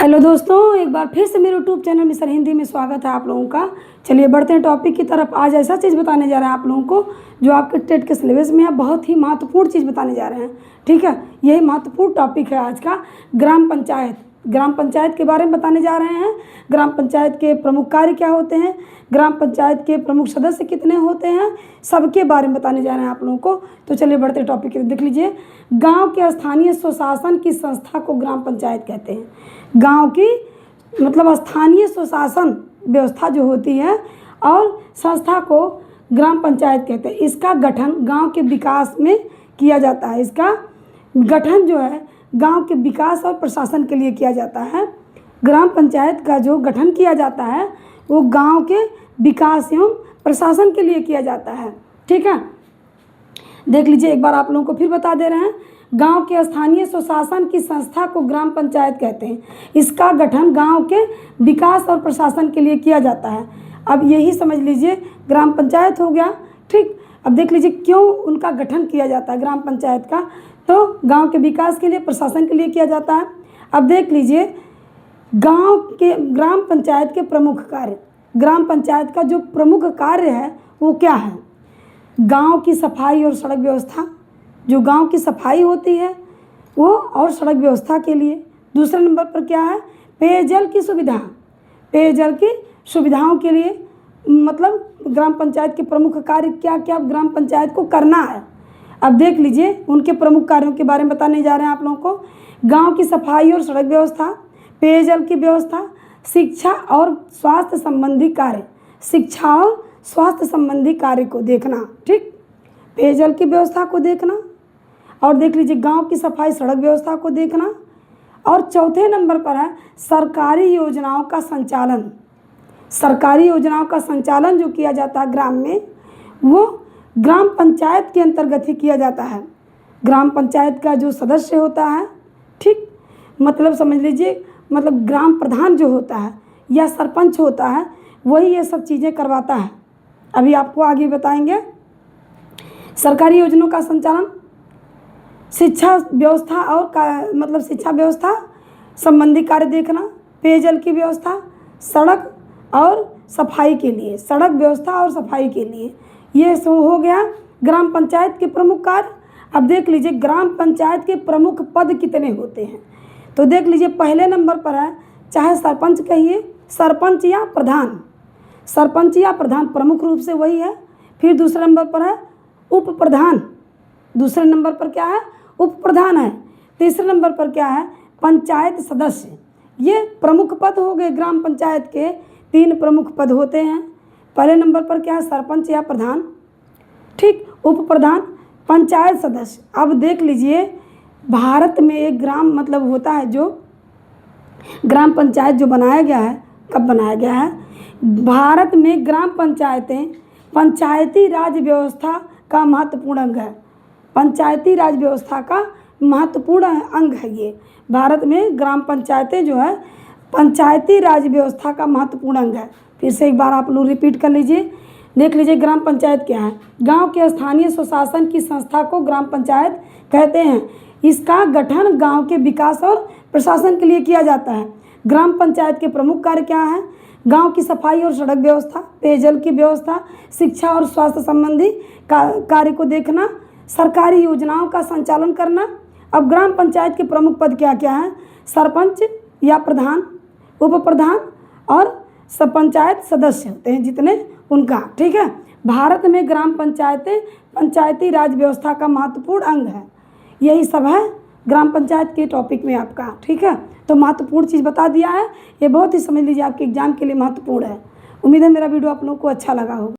Hello दोस्तों, एक बार फिर से मेरे यूट्यूब चैनल मिस्टर हिंदी में स्वागत है आप लोगों का। चलिए बढ़ते हैं टॉपिक की तरफ। आज ऐसा चीज़ बताने जा रहे हैं आप लोगों को जो आपके टेट के सिलेबस में है, बहुत ही महत्वपूर्ण चीज़ बताने जा रहे हैं। ठीक है, यही महत्वपूर्ण टॉपिक है आज का। ग्राम पंचायत, ग्राम पंचायत के बारे में बताने जा रहे हैं। ग्राम पंचायत के प्रमुख कार्य क्या होते हैं, ग्राम पंचायत के प्रमुख सदस्य कितने होते हैं, सबके बारे में बताने जा रहे हैं आप लोगों को। तो चलिए बढ़ते टॉपिक की तरफ। देख लीजिए, गांव के स्थानीय स्वशासन की संस्था को ग्राम पंचायत कहते हैं। गांव की मतलब स्थानीय स्वशासन व्यवस्था जो होती है और संस्था को ग्राम पंचायत कहते हैं। इसका गठन गांव के विकास में किया जाता है। इसका गठन जो है गांव के विकास और प्रशासन के लिए किया जाता है। ग्राम पंचायत का जो गठन किया जाता है वो गांव के विकास एवं प्रशासन के लिए किया जाता है। ठीक है, देख लीजिए, एक बार आप लोगों को फिर बता दे रहे हैं। गांव के स्थानीय स्वशासन की संस्था को ग्राम पंचायत कहते हैं। इसका गठन गांव के विकास और प्रशासन के लिए किया जाता है। अब यही समझ लीजिए, ग्राम पंचायत हो गया। ठीक, अब देख लीजिए क्यों उनका गठन किया जाता है ग्राम पंचायत का। तो गांव के विकास के लिए, प्रशासन के लिए किया जाता है। अब देख लीजिए, गांव के ग्राम पंचायत के प्रमुख कार्य, ग्राम पंचायत का जो प्रमुख कार्य है वो क्या है? गांव की सफाई और सड़क व्यवस्था, जो गांव की सफाई होती है वो और सड़क व्यवस्था के लिए। दूसरे नंबर पर क्या है? पेयजल की सुविधा, पेयजल की सुविधाओं के लिए। मतलब ग्राम पंचायत के प्रमुख कार्य क्या क्या ग्राम पंचायत को करना है। अब देख लीजिए, उनके प्रमुख कार्यों के बारे में बताने जा रहे हैं आप लोगों को। गांव की सफाई और सड़क व्यवस्था, पेयजल की व्यवस्था, शिक्षा और स्वास्थ्य संबंधी कार्य, शिक्षा और स्वास्थ्य संबंधी कार्य को देखना। ठीक, पेयजल की व्यवस्था को देखना, और देख लीजिए गांव की सफाई सड़क व्यवस्था को देखना। और चौथे नंबर पर है सरकारी योजनाओं का संचालन। सरकारी योजनाओं का संचालन जो किया जाता है ग्राम में, वो ग्राम पंचायत के अंतर्गत ही किया जाता है। ग्राम पंचायत का जो सदस्य होता है, ठीक, मतलब समझ लीजिए, मतलब ग्राम प्रधान जो होता है या सरपंच होता है, वही ये सब चीज़ें करवाता है। अभी आपको आगे बताएंगे। सरकारी योजनाओं का संचालन, शिक्षा व्यवस्था और मतलब शिक्षा व्यवस्था संबंधी कार्य देखना, पेयजल की व्यवस्था, सड़क और सफाई के लिए, सड़क व्यवस्था और सफाई के लिए, ये सब हो गया ग्राम पंचायत के प्रमुख कार्य। अब देख लीजिए ग्राम पंचायत के प्रमुख पद कितने होते हैं। तो देख लीजिए, पहले नंबर पर है, चाहे सरपंच कहिए, सरपंच या प्रधान, सरपंच या प्रधान प्रमुख रूप से वही है। फिर दूसरे नंबर पर है उप प्रधान, दूसरे नंबर पर क्या है? उप प्रधान है। तीसरे नंबर पर क्या है? पंचायत सदस्य। ये प्रमुख पद हो गए ग्राम पंचायत के। 3 प्रमुख पद होते हैं। पहले नंबर पर क्या है? सरपंच या प्रधान, ठीक, उप प्रधान, पंचायत सदस्य। अब देख लीजिए, भारत में एक ग्राम मतलब होता है जो ग्राम पंचायत जो बनाया गया है, कब बनाया गया है? भारत में ग्राम पंचायतें पंचायती राज व्यवस्था का महत्वपूर्ण अंग है। पंचायती राज व्यवस्था का महत्वपूर्ण अंग है ये। भारत में ग्राम पंचायतें जो है पंचायती राज व्यवस्था का महत्वपूर्ण अंग है। फिर से एक बार आप लोग रिपीट कर लीजिए। देख लीजिए, ग्राम पंचायत क्या है? गांव के स्थानीय स्वशासन की संस्था को ग्राम पंचायत कहते हैं। इसका गठन गांव के विकास और प्रशासन के लिए किया जाता है। ग्राम पंचायत के प्रमुख कार्य क्या है? गांव की सफाई और सड़क व्यवस्था, पेयजल की व्यवस्था, शिक्षा और स्वास्थ्य संबंधी कार्य को देखना, सरकारी योजनाओं का संचालन करना। अब ग्राम पंचायत के प्रमुख पद क्या क्या हैं? सरपंच या प्रधान, उप प्रधान और सब पंचायत सदस्य होते हैं जितने, उनका। ठीक है, भारत में ग्राम पंचायतें पंचायती राज व्यवस्था का महत्वपूर्ण अंग है। यही सब है ग्राम पंचायत के टॉपिक में आपका। ठीक है, तो महत्वपूर्ण चीज़ बता दिया है। ये बहुत ही समझ लीजिए आपके एग्जाम के लिए महत्वपूर्ण है। उम्मीद है मेरा वीडियो आप लोगों को अच्छा लगा होगा।